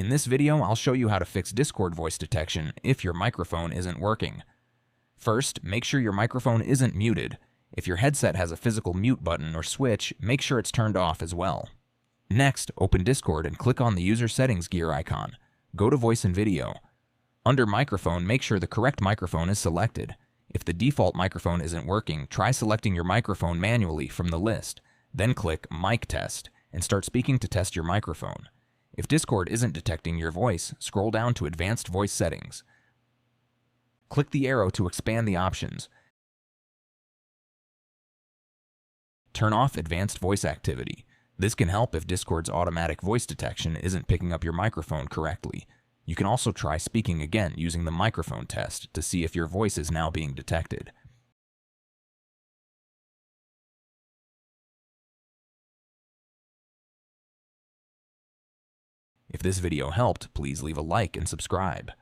In this video, I'll show you how to fix Discord voice detection if your microphone isn't working. First, make sure your microphone isn't muted. If your headset has a physical mute button or switch, make sure it's turned off as well. Next, open Discord and click on the user settings gear icon. Go to voice and video. Under microphone, make sure the correct microphone is selected. If the default microphone isn't working, try selecting your microphone manually from the list. Then click Mic Test and start speaking to test your microphone. If Discord isn't detecting your voice, scroll down to Advanced Voice Settings. Click the arrow to expand the options. Turn off Advanced Voice Activity. This can help if Discord's automatic voice detection isn't picking up your microphone correctly. You can also try speaking again using the microphone test to see if your voice is now being detected. If this video helped, please leave a like and subscribe.